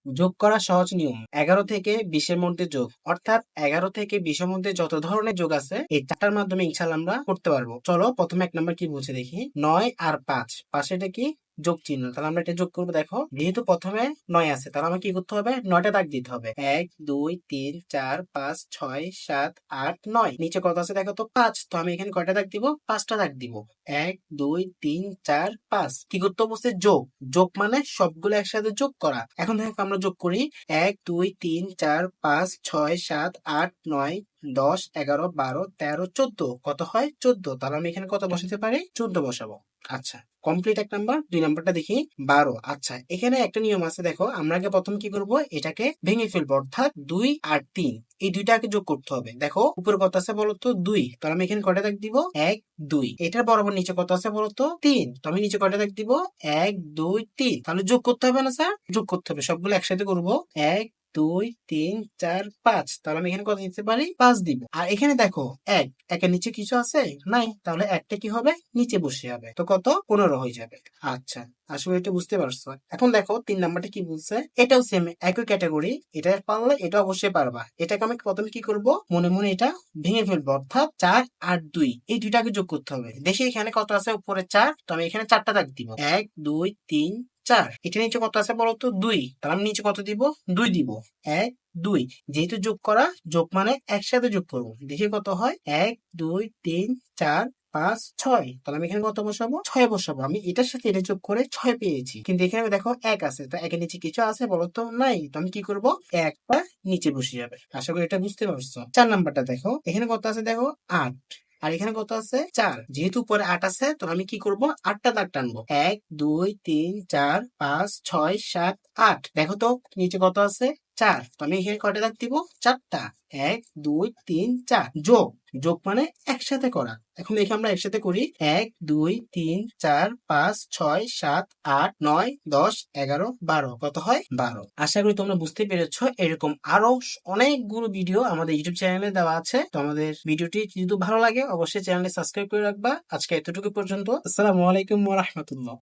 যোগ করা সহজ নিয়ম 11 থেকে 20-এর মধ্যে যোগ, অর্থাৎ 11 থেকে 20-এর মধ্যে যত ধরনের যোগ আছে এই চারটার মাধ্যমে ইনশাল্লাহ আমরা করতে পারবো। চলো প্রথমে 1 নাম্বার কি বলছে দেখি। 9 আর 5, পাশে এটা কি যোগ চিহ্ন, তাহলে আমরা এটা যোগ করবো। দেখো যেহেতু প্রথমে 9 আছে তাহলে আমাকে কি করতে হবে, 9টা দাগ দিতে হবে। 1 2 3 4 5 6 7 8 9, নিচে কত আছে দেখো তো 5, তো আমি এখানে কয়টা দাগ দিব, 5টা দাগ দিব। 1 2 3 4 5, কি করতে বলছে, যোগ। যোগ মানে সবগুলো একসাথে যোগ করা। এখন দেখো আমরা যোগ করি। 1 2 3 4 5 6 7 8 9 10 11 12 13 14, কত হয় 14, তাহলে আমি এখানে কত বসাতে পারি, 14 বসাবো। আচ্ছা, কমপ্লিট 1 নাম্বার। 2 নাম্বারটা দেখি 12। আচ্ছা, এখানে একটা নিয়ম আছে, দেখো আমরা আগে প্রথম কি করব, এটাকে ভেঙে ফেলবো, অর্থাৎ 2 আর 3 এই দুইটাকে যোগ করতে হবে। দেখো উপরে কত আছে বলতো 2, তাহলে আমি এখানে কয়টা দাগ দিব, 1 2। এটার বরাবর নিচে কত আছে বলতো 3, তো আমি নিচে কয়টা দাগ দিব, 1 2 3। তাহলে যোগ করতে হবে না স্যার, যোগ করতে হবে, সবগুলো একসাথে করব। 1 2 3 4 5, তাহলে আমি এখানে কত দিতে পারি, 5 দিব। আর এখানে দেখো একের নিচে কিছু আছে নাই, তাহলে একটা কি হবে, নিচে বসে যাবে, তো কত 15 হয়ে যাবে। আচ্ছা, আসলে এটা বুঝতে পারছো। এখন দেখো 3 নাম্বারটা কি বলছে, এটাও সেম একই ক্যাটাগরি, এটা পারলে এটা অবশ্যই পারবা। এটাকে আমি প্রথমে কি করব, মনে মনে এটা ভেঙে ফেলবো, অর্থাৎ 4 আর 2 এই দুইটাকে যোগ করতে হবে। দেখি এখানে কত আছে, উপরে 4, তো আমি এখানে 4টা দাগ দিব। 1 2 3 4, এটা নিচে কত আছে বলতো 2, তাহলে আমি নিচে কত দিব, 2 দিব। 1 2, যেহেতু যোগ করা, যোগ মানে একসাথে যোগ করবো, দেখি কত হয়। 1 2 3 4 5 6, তাহলে আমি এখানে কত বসাবো, 6 বসাবো। আমি এটার সাথে এটা যোগ করে 6 পেয়েছি, কিন্তু এখানে দেখো 1 আছে, তো 1 এর নিচে কিছু আছে বলতো নাই, তো আমি কি করব, একটা নিচে বসে যাবে। আশা করি এটা বুঝতে পারছো। 4 নাম্বারটা দেখো, এখানে কত আছে দেখো 8, আর এখানে কত আছে 4, যেহেতু উপরে 8 আছে তো আমি কি করব, 8টা দাগ টানবো। 1 2 3 4 5 6 7 8, দেখো তো নিচে কত আছে 4, তো আমি এখানে কয়টা দাগ দিব, 4টা। 1 2 3 4, যোগ। যোগ মানে একসাথে করা। এখন দেখি আমরা একসাথে করি। 1 2 3 4 5 6 7 8 9 10 11 12, কত হয় 12। আশা করি তোমরা বুঝতে পেরেছো। এরকম আরো অনেকগুলো ভিডিও আমাদের ইউটিউব চ্যানেলে দেওয়া আছে, তো আমাদের ভিডিওটি যদি ভালো লাগে অবশ্যই চ্যানেলটি সাবস্ক্রাইব করে রাখবা। আজকে এতটুকু পর্যন্ত। আসসালামু আলাইকুম ওয়া রাহমাতুল্লাহ।